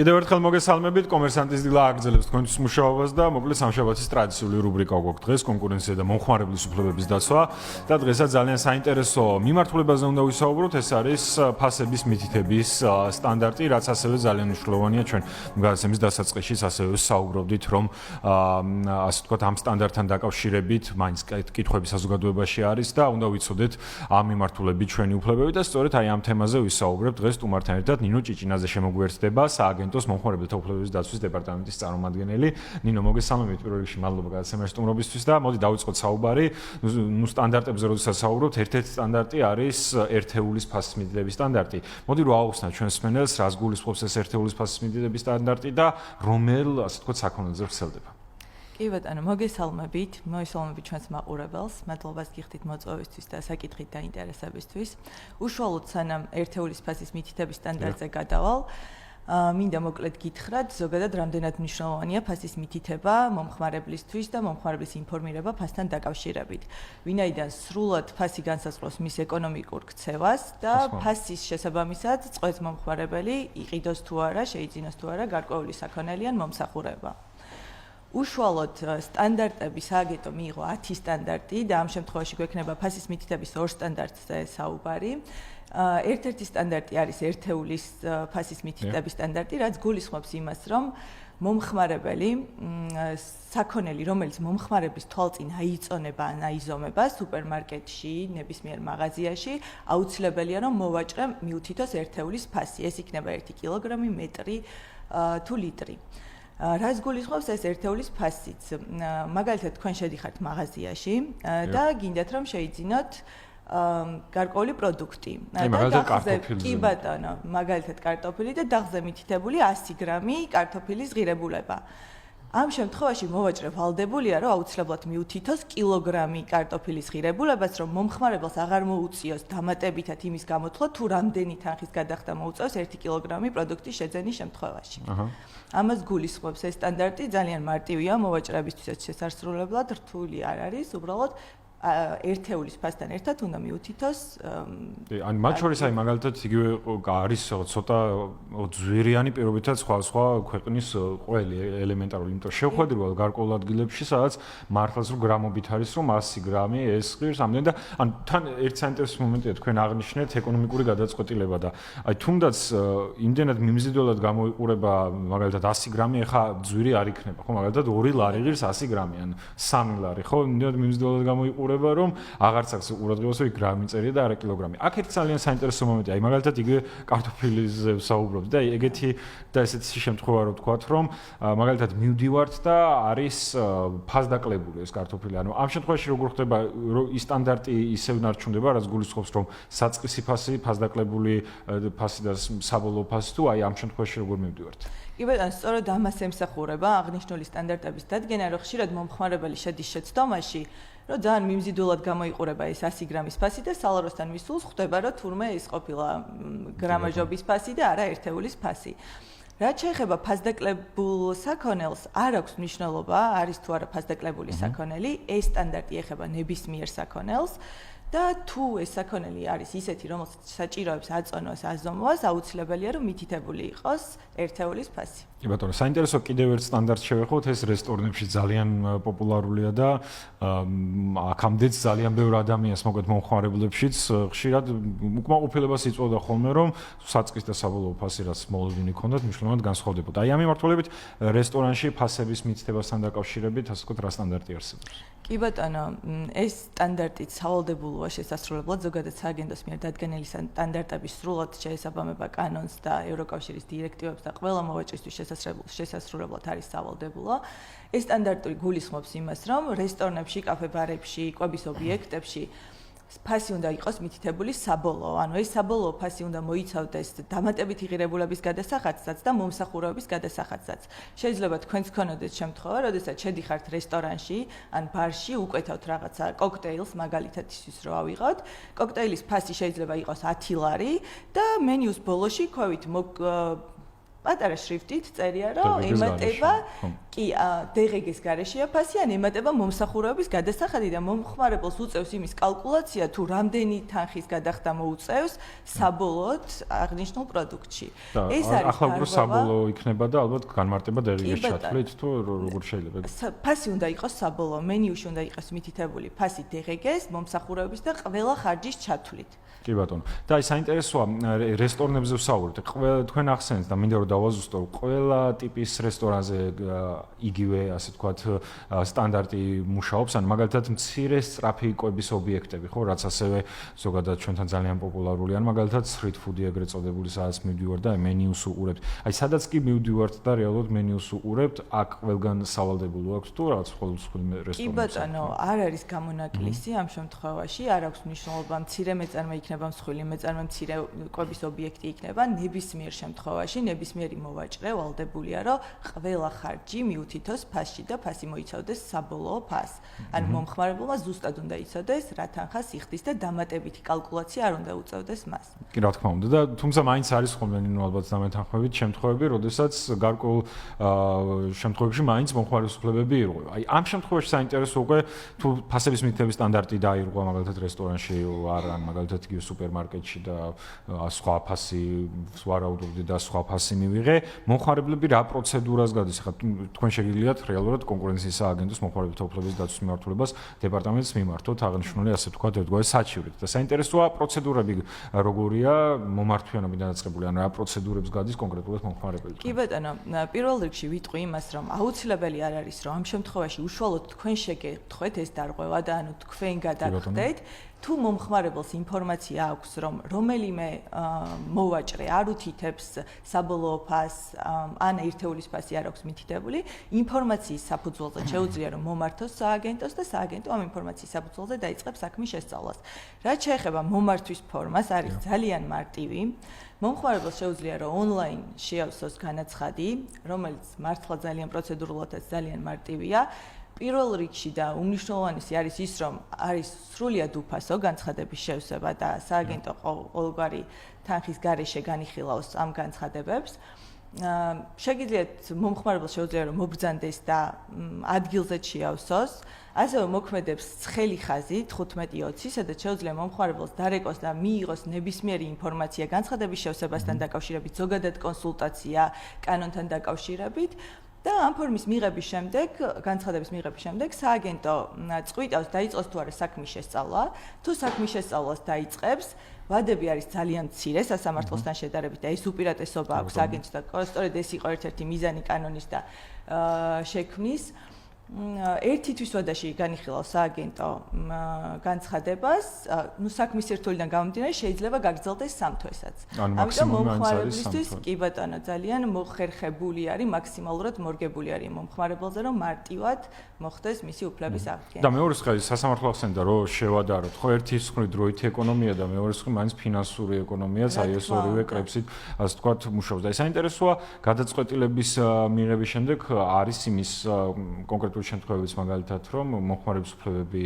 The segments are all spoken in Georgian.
კიდევ ერთხელ მოგესალმებით, კომერსანტის დილა აგრძელებს თქვენთვის მუშაობას და მოკლედ სამშაბათის ტრადიციული რუბრიკა გვაქვს დღეს კონკურენცია და მომხმარებლის უფლებების დაცვა და დღესაც ძალიან საინტერესო მიმართულებაზე უნდა ვისაუბროთ, ეს არის ფასების მითითების სტანდარტი, რაც ასევე ძალიან მნიშვნელოვანია ჩვენ გადაცემის დასაწყისში ასევე ვსაუბრობდით, რომ ასე ვთქვათ ამ სტანდარტთან დაკავშირებით მაინც კითხვები საზოგადოებაში არის და უნდა ვიცოდეთ ამ მიმართულებით ჩვენი უფლებები და სწორედ აი ამ თემაზე ვისაუბრებთ დღეს სტუმართან ერთად ნინო ჭიჭინაძე შემოგვიერთდება სააგენტოს მომხმარებელთა უფლებების დაცვის დეპარტამენტის წარმომადგენელი. ნინო, მოგესალმებით პირველ რიგში, მადლობა გადაცემაში სტუმრობისთვის და მოდი დავიწყოთ საუბარი. ნუ სტანდარტებზე როდესაც საუბრობთ, ერთ-ერთი სტანდარტი არის ერთეულის ფასის მითითების სტანდარტი. მოდი რომ აუხსნათ ჩვენს მსმენელს, რას გულისხმობს ეს ერთეულის ფასის მითითების სტანდარტი და რომელ, ასე ვთქვათ, საქონელზე ვრცელდება. კი ბატონო, მოგესალმებით ჩვენს მაყურებელს, მადლობას გიხდით მოწვევისთვის და საკითხით დაინტერესებისთვის. უშუალოდ სანამ ერთეულის ფასის მითითების სტანდარტზე გადავალ, მინდა მოკლედ გითხრათ, ზოგადად რამდენად მნიშვნელოვანია ფასის მითითება მომხმარებლისთვის და მომხმარებლის ინფორმირება ფასთან დაკავშირებით. ვინაიდან სრულად ფასი განსაზღვრავს მის ეკონომიკურ ქცევას და ფასის შესაბამისად წყვეტს მომხმარებელი იყიდოს თუ არა, შეიძინოს თუ არა გარკვეული საქონელი ან მომსახურება. უშუალოდ სტანდარტები სააგენტო მიიღო 10 სტანდარტი და ამ შემთხვევაში გვექნება ფასის მითითების ორ სტანდარტზე საუბარი. ერთ-ერთი სტანდარტი არის ერთეულის ფასის მითითების სტანდარტი, რაც გულისხმობს იმას, რომ მომხმარებელი საქონელი, რომელიც მომხმარებლის თვალწინ აიწონება ან აიზომება სუპერმარკეტში, ნებისმიერ მაღაზიაში, აუცილებელია რომ მოვაჭრე მიუთითოს ერთეულის ფასი. ეს იქნება 1 კილოგრამი, მეტრი თუ ლიტრი. რას გულისხმობს ეს ერთეულის ფასიც? მაგალითად, თქვენ შედიხართ მაღაზიაში და გინდათ რომ შეიძინოთ გარკვეული პროდუქტი. მაგალითად კარტოფილი. კი ბატონო, მაგალითად კარტოფილი და დაღზე მითითებული 100 გრამი კარტოფილის ღირებულება. ამ შემთხვევაში მოვაჭრე ვალდებულია, რომ აუცილებლად მიუთითოს კილოგრამი კარტოფილის ღირებულებას, რომ მომხმარებელს აღარ მოუწიოს დამატებითად იმის გამოთვლა, თუ რამდენი თანხის გადახდა მოუწევს 1 კილოგრამი პროდუქტის შეძენის შემთხვევაში. ამას გულისხმობს ეს სტანდარტი, ძალიან მარტივია, მოვაჭრეებისთვისაც შესასრულებლად რთული არ არის, უბრალოდ ერთეულის ფასთან ერთად უნდა მიუთითოს. ან მათ შორის აი მაგალითად იგივე არის ცოტა ძვირიანი პირობითაც სხვა ქვეყნის ყველი ელემენტარული, იმიტომ რომ შევხვედრ გარკვეულ ადგილებში, სადაც მართლაც რომ გრამობით არის, რომ 100 გრამი ეს ღირს ამდენ და ან თან ერთ საინტერესო მომენტია თქვენ აღნიშნეთ ეკონომიკური გადაწყვეტილება და აი თუნდაც იმდენად მიმზიდველად გამოიყურება მაგალითად 100 გრამი ეხა ძვირი არ იქნება, ხო, მაგალითად 2 ლარი ღირს 100 გრამი ან 3 ლარი, ხო, იმდენად მიმზიდველად გამოიყურება რომ აღარც აქვს ყურადღებას რომ გრამი წერია და არა კილოგრამი. აქ ერთ ძალიან საინტერესო მომენტია. აი მაგალითად იგივე კარტოფილიზე ვსაუბრობთ და ეგეთი და ესეთი შემთხვევა რო ვთქვათ რომ მაგალითად მივდივართ და არის ფასდაკლებული ეს კარტოფილი. ანუ ამ შემთხვევაში როგორ ხდება რომ ის სტანდარტი ისევ ნარჩუნდება, რაც გულისხმობს რომ საწყისი ფასი, ფასდაკლებული ფასი და საბოლოო ფასი თუ აი ამ შემთხვევაში როგორ მივდივართ. კი ბატონო, სწორედ ამას ემსახურება აღნიშნული სტანდარტების დადგენა, რომ ხშირად მომხმარებელი შედის შეცდომაში, რომ ძალიან მიმზიდველად გამოიყურება ეს 100 გრამის ფასი და სალაროსთან მისულს ხვდება, რომ თურმე ის ყოფილა გრამაჟობის ფასი და არა ერთეულის ფასი. რაც შეეხება ფასდაკლებულ საქონელს, არ აქვს მნიშვნელობა, არის თუ არა ფასდაკლებული საქონელი, ეს სტანდარტი ეხება ნებისმიერ საქონელს. და თუ ეს საქონელი არის ისეთი, რომელსაც საჭიროებს აწონვას, აზომვას, აუცილებელია რომ მითითებული იყოს ერთეულის ფასი. კი ბატონო, საინტერესო კიდევ ერთ სტანდარტს შევეხოთ, ეს რესტორნებში ძალიან პოპულარულია და აქამდეც ძალიან ბევრ ადამიანს, მოკლედ მომხმარებლებშიც ხშირად უკმაყოფილებას იწვევდა ხოლმე, რომ საწყის და საბოლოო ფასი რაც მოლოდინი ქონდათ, მნიშვნელოვნად განსხვავდებოდა. აი ამ მიმართულებით რესტორანში ფასების მითითებასთან დაკავშირებით, ასე ვთქვათ, რა სტანდარტი არსებობს? კი ბატონო, ეს სტანდარტი სავალდებულოა შესასრულებლად, ზოგადად სააგენტოს მიერ დადგენილი სტანდარტების სრულად შეესაბამება კანონს და ევროკავშირის დირექტივებს და ყველა მოვაჭრისთვის შესასრულებლად არის სავალდებულო. ეს სტანდარტი გულისხმობს იმას, რომ რესტორნებში, კაფე-ბარებში, კვების ობიექტებში ფასი უნდა იყოს მითითებული საბოლოო, ანუ ეს საბოლოო ფასი უნდა მოიცავდეს დამატებითი ღირებულების გადასახადსაც და მომსახურების გადასახადსაც. შეიძლება თქვენც გქონოდეთ შემთხვევა, როდესაც შედიხართ რესტორანში ან ბარში, უკვეთავთ რაღაცა კოქტეილს, მაგალითად ისიც რო ავიღოთ. კოქტეილის ფასი შეიძლება იყოს 10 ლარი და მენიუს ბოლოში ქვევით პატარა შრიფტით წერია, რომ ემატება კი DRG-ის გარეშეა ფასი, ან ემატება მომსახურების გადასახადი და მომხმარებელს უწევს იმის კალკულაცია, თუ რამდენი თანხის გადახდა მოუწევს საბოლოოდ აღნიშნულ პროდუქტში. ეს არის ახლა უფრო საბოლოო იქნება და ალბათ განმარტება DRG-ის ჩათვლით, თუ როგორ შეიძლება. ფასი უნდა იყოს საბოლოო, მენიუში უნდა იყოს მითითებული ფასი DRG-ის, მომსახურების და ყველა ხარჯის ჩათვლით. კი ბატონო. და აი საინტერესოა რესტორნებზე ვსაუბრობთ. თქვენ ახსენეთ და მინდა რომ დავაზუსტო, ყველა ტიპის რესტორანზე იგივე, ასე ვთქვათ, სტანდარტი მუშაობს, ან მაგალითად მცირე სწრაფი კვების ობიექტები, ხო, რაც ასევე ზოგადად ჩვენთან ძალიან პოპულარულია, ან მაგალითად street food-ი ეგრეთ წოდებული, სადაც მივდივართ და მენიუს უყურებთ. აი სადაც კი მივდივართ და რეალურად მენიუს უყურებთ, აქ ყველგან სავალდებულო აქვს თუ რაღაც ყოველდღიური რესტორანი. კი ბატონო, არ არის გამონაკლისი ამ შემთხვევაში, არ აქვს მნიშვნელობა მცირე მეწარმე იქნება მსხვილი მეწარმე მცირე კვების ობიექტი იქნება, ნებისმიერ შემთხვევაში ნებისმიერი მოვაჭრე ვალდებულია, რომ ყველა ხარჯი მიუთითოს ფასში და ფასი მოიცავდეს საბოლოო ფასს. ან მომხმარებელმა ზუსტად უნდა იცოდეს, რა თანხას იხდის და დამატებითი კალკულაცია არ უნდა უწევდეს მას. კი რა თქმა უნდა და თუმცა მაინც არის ხოლმე ალბათ დამეთანხმებით შემთხვევები, როდესაც გარკვეულ შემთხვევებში მაინც მომხმარების უფლებები ირღვევა. აი ამ შემთხვევაში საინტერესო უკვე თუ ფასების მითითების სტანდარტი დაირღვა მაგალითად რესტორანში არ ან მაგალითად იგივე სუპერმარკეტში და სხვა ფასი ვარაუდობდი და სხვა ფასი მივიღე, მომხმარებლები რა პროცედურას გადის? ხა თქვენ შეგიძლიათ რეალურად კონკურენციის სააგენტოს მომხმარებელთა უფლებების დაცვის მიმართულებას დეპარტამენტს მიმართოთ აღნიშნული ასე ვთქვათ ერთგვარი საჩივრით. და საინტერესოა პროცედურები როგორია მომართვიანობიდან დაწყებული, ან რა პროცედურებს გადის კონკრეტულად მომხმარებელი? კი ბატონო, პირველ რიგში ვიტყვი იმას, რომ აუცილებელი არ არის, რომ ამ შემთხვევაში უშუალოდ თქვენ შეგეთქვეთ ეს დარღვევა და ანუ თქვენ გადაგხდეთ. თუ მომხმარებელს ინფორმაცია აქვს, რომ რომელიმე მოვაჭრე არ უთითებს საბოლოო ფასს, ან ერთეულის ფასი არ აქვს მითითებული, ინფორმაციის საფუძველზე შეუძლია რომ მომართოს სააგენტოს და სააგენტო ამ ინფორმაციის საფუძველზე დაიწყებს საქმის შესწავლას. რაც შეეხება მომართვის ფორმას, არის ძალიან მარტივი. მომხმარებელს შეუძლია რომ ონლაინ შეავსოს განაცხადი, რომელიც მართლა ძალიან პროცედურულადაც ძალიან მარტივია. პირველ რიგში და უმნიშვნელოვანესი არის ის, რომ არის სრულიად უფასო განცხადების შევსება და სააგენტო ყოველგვარი თანხის გარეშე განიხილავს ამ განცხადებებს. შეგიძლიათ მომხმარებელს შეუძლია რომ მობრძანდეს და ადგილზე შეავსოს. ასევე მოქმედებს ცხელი ხაზი 1520, სადაც შეუძლია მომხმარებელს დარეკოს და მიიღოს ნებისმიერი ინფორმაცია განცხადების შევსებასთან დაკავშირებით, ზოგადად კონსულტაცია კანონთან დაკავშირებით. და ამ ფორმის მიღების შემდეგ, განცხადების მიღების შემდეგ, სააგენტო წყვიტავს დაიწყოს თუ არა საქმის შესწავლა. თუ საქმის შესწავლას დაიწყებს, ვადები არის ძალიან მცირე სასამართლოსთან შედარებით და ეს უპირატესობა აქვს სააგენტოს და სწორედ ეს იყო ერთ-ერთი მიზანი კანონის და შექმნის. ერთი თვის ვადაში განიხილავს სააგენტო განცხადებას, ნუ საქმის ერთულიდან გამომდინარე შეიძლება გაგრძელდეს 3 თვესაც. ამიტომ მომხმარებლისთვის კი ბატონო ძალიან მოხერხებული არის, მაქსიმალურად მორგებული არის მომხმარებელზე, რომ მარტივად მოხდეს მისი უფლების აღდგენა. და მეორე მხრივ სასამართლო ახსენდა, რომ შევადაროთ, ხო ერთი მხრივ დროითი ეკონომია და მეორე მხრივ მაინც ფინანსური ეკონომიაც, აი ეს ორივე კრებსით, ასე ვთქვათ, მუშაობს. და საინტერესოა, გადაწყვეტილების მიღების შემდეგ არის იმის კონკრეტული შემთხვევებიც მაგალითად, რომ მომხმარების უფლებები,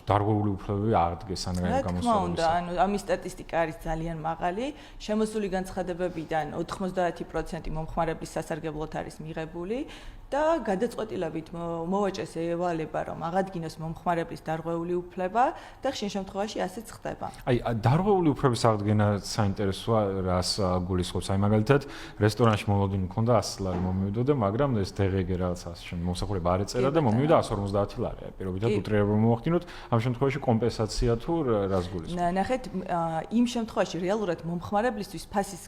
დარღვეული უფლებები აღდგეს ან გამოსავალს. რა თქმა უნდა, ანუ ამის სტატისტიკა არის ძალიან მაღალი. შემოსული განცხადებებიდან 90% მომხმარებლის სასარგებლოდ არის მიღებული. და გადაწყვეტილებით მოვაჭრეს ევალება, რომ აღადგინოს მომხმარებლის დარღვეული უფლება და ხშირ შემთხვევაში ასეც ხდება. აი, დარღვეული უფლების აღდგენა საინტერესოა, რას გულისხმობს. აი, მაგალითად, რესტორანში მოლოდინი მქონდა 100 ლარი მომივიდა, მაგრამ ეს DRG რაღაცა მომსახურება არ ეწერა და მომივიდა 150 ლარი. აი, პირობითად უტრირებად მოვახდინოთ, ამ შემთხვევაში კომპენსაცია თუ რას გულისხმობს? ნახეთ, იმ შემთხვევაში რეალურად მომხმარებლისთვის ფასის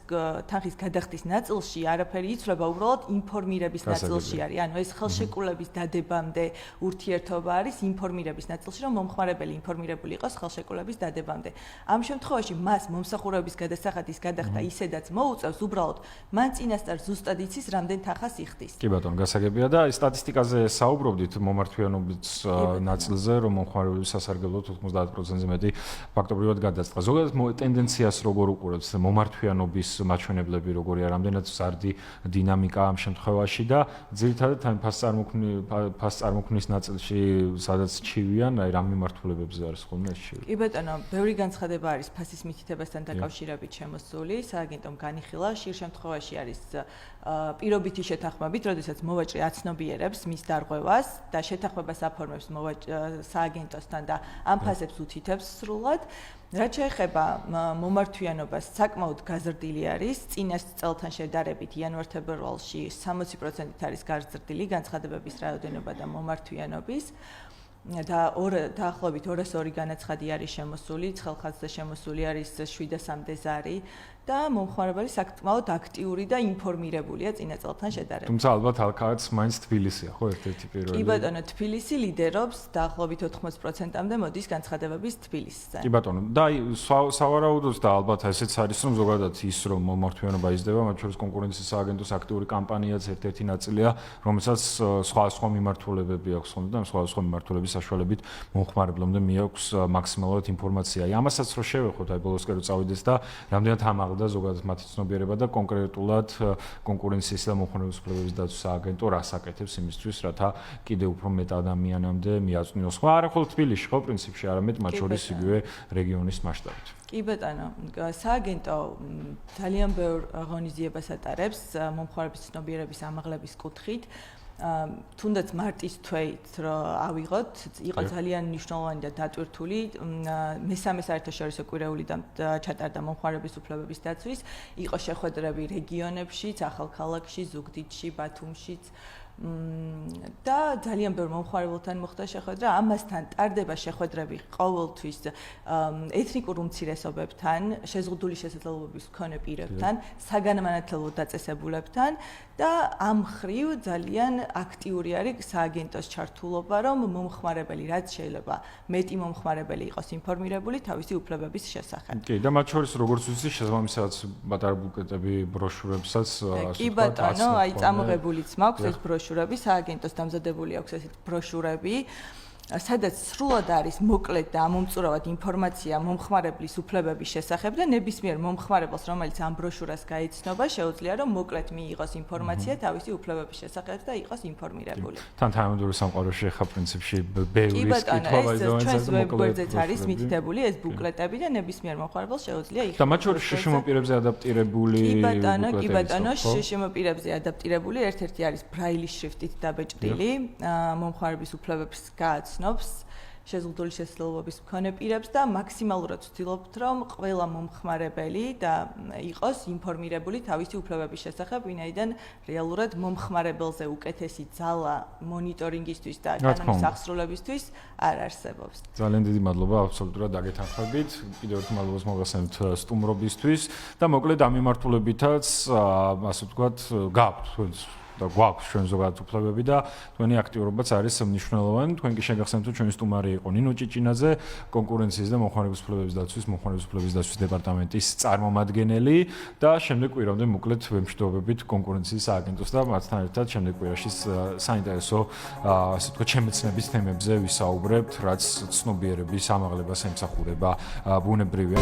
თანხის გადახდის ნაწილში არაფერი იცვლება, უბრალოდ ინფორმირების ნაწილში არის. ანუ ეს ხელშეკრულების დადებამდე ურთიერთობა არის ინფორმირების ნაწილში, რომ მომხმარებელი ინფორმირებული იყოს ხელშეკრულების დადებამდე. ამ შემთხვევაში მას მომსახურების გადასახადის გადახდა ისედაც მოუწევს, უბრალოდ მან წინასწარ ზუსტად იცის, რამდენ თანხას იხდის. კი ბატონო, გასაგებია და სტატისტიკაზე საუბრობდით მომართვიანობის ნაწილზე, რომ მომხმარებლების სასარგებლოდ 90%-ზე მეტი ფაქტობრივად გადაწყდა. ზოგადად ტენდენციას როგორ უყურებთ მომართვიანობის მაჩვენებლები როგორია, რამდენად ზარდი დინამიკა ამ შემთხვევაში და ძირითადად თან ფასწარმოქმნის ნაწილში სადაც ჩივიან, აი რა მიმართულებებზე არის ხოლმე ეს ჩივი. კი ბატონო, ბევრი განცხადება არის ფასის მითითებასთან დაკავშირებით შემოსული, სააგენტომ განიხილა, ხშირ შემთხვევაში არის პირობითი შეთანხმებით, როდესაც მოვაჭრე აცნობიერებს მის დარღვევას და შეთანხმებას აფორმებს სააგენტოსთან და ამ ფასებს უთითებს სრულად. რაც შეეხება მომართვიანობას, საკმაოდ გაზრდილი არის. წინას წელთან შედარებით იანვარ-თებერვალში 60%-ით არის გაზრდილი განცხადებების რაოდენობა და მომართვიანობის. და დაახლოებით 202 განაცხადი არის შემოსული, ცხელხაზზე შემოსული არის 700-მდე ზარი და მომხმარებელი საკმაოდ აქტიური და ინფორმირებულია წინა წელთან შედარებით. თუმცა ალბათ ალქაც მაინც თბილისია, ხო, ერთ-ერთი პირველი. კი ბატონო, თბილისი ლიდერობს, დაახლოებით 80%-მდე მოდის განცხადებების თბილისზე. კი ბატონო, და აი სავარაუდოდ და ალბათ ესეც არის, რომ ზოგადად ის რომ მომართვიანობა იზრდება, მათ შორის კონკურენციის სააგენტოს აქტიური კამპანიაც ერთ-ერთი ნაწილია, რომელსაც სხვა მიმართულებები აქვს ხოლმე და სხვა მიმართულების საშუალებით მომხმარებლამდე მიაქვს მაქსიმალურად ინფორმაცია. აი ამასაც რო შევეხოთ, აი ბოლოსკენ რო წავიდეს და რამდენად ამაღლდა ზოგადად მათი ცნობიერება და კონკრეტულად კონკურენციის და მომხმარებლების უფლებების დაცვის სააგენტო რას აკეთებს იმისთვის, რათა კიდევ უფრო მეტ ადამიანამდე მიაწვნოს. ხო, არა მხოლოდ თბილისში, ხო, პრინციპში, არამედ მათ შორის იგივე რეგიონის მასშტაბით. კი ბატონო, სააგენტო ძალიან ბევრ ღონისძიებას ატარებს მომხმარებლების ცნობიერების ამაღლების კუთხით. თუნდაც მარტის თვეით რომ ავიღოთ, იყო ძალიან მნიშვნელოვანი და დატვირთული მესამე საერთაშორისო კვირეული და ჩატარდა მომხმარებლების უფლებების დაცვის, იყო შეხვედრები რეგიონებშიც, ახალქალაქში, ზუგდიდში, ბათუმშიც და ძალიან ბევრ მომხმარებელთან მოხდა შეხვედრა. ამასთან ტარდება შეხვედრები ყოველთვის ეთნიკურ უმცირესობებთან, შეზღუდული შესაძლებლობების მქონე პირებთან, საგანმანათლებლო დაწესებულებთან და ამ მხრივ ძალიან აქტიური არის სააგენტოს ჩართულობა, რომ მომხმარებელი რაც შეიძლება მეტი მომხმარებელი იყოს ინფორმირებული თავისი უფლებების შესახებ. კი, და მათ შორის როგორც ვიცი, შესაბამისად პატარა ბუკლეტები, ბროშურებსაც კი ბატონო, აი წამოღებულიც მაქვს ეს ბროშურები, სააგენტოს დამზადებული აქვს ესეთ ბროშურები. სადაც სრულად არის მოკლედ და ამომწურავად ინფორმაცია მომხმარებლის უფლებების შესახებ და ნებისმიერ მომხმარებელს, რომელიც ამ ბროშურას გაიცნობა, შეუძლია რომ მოკლედ მიიღოს ინფორმაცია თავისი უფლებების შესახებ და იყოს ინფორმირებული. თან თანამედროვე სამყაროში ხა პრინციპში ბევრი კითხვა ეს ჩვენს ვებგვერდზეც არის მითითებული ეს ბუკლეტები და ნებისმიერ მომხმარებელს შეუძლია იღოს. და მათ შორის შშმ პირებზე ადაპტირებული კი ბატონო, შშმ პირებზე ადაპტირებული ერთ-ერთი არის ბრაილის შრიფტით დაბეჭდილი მომხმარებლის უფლებებს გააცნობს შეზღუდული შესაძლებლობების მქონე პირებს და მაქსიმალურად ვცდილობთ, რომ ყველა მომხმარებელი და იყოს ინფორმირებული თავისი უფლებების შესახებ, ვინაიდან რეალურად მომხმარებელზე უკეთესი ძალა მონიტორინგისთვის და კანონის აღსრულებისთვის არ არსებობს. ძალიან დიდი მადლობა აბსოლუტურად დაგეთანხმებით. კიდევ ერთხელ მადლობას მოგახსენებთ სტუმრობისთვის და მოკლედ ამ მიმართულებითაც ასე ვთქვათ, გაქვთ და გვაქვს ჩვენ ზოგადად უფლებები და თქვენი აქტიურობაც არის მნიშვნელოვანი. თქვენ კი შეგახსენებთ, რომ ჩვენი სტუმარი იყო ნინო ჭიჭინაძე, კონკურენციის და მომხმარებლების უფლებების დაცვის დეპარტამენტის წარმომადგენელი და შემდეგ კვირამდე მოკლედ ვემშვიდობებით კონკურენციის სააგენტოს და მათთან ერთად შემდეგ კვირაში საინტერესო ასე ვთქვათ შემეცნების თემებზე ვისაუბრებთ, რაც ცნობიერების ამაღლებას ემსახურება ბუნებრივია.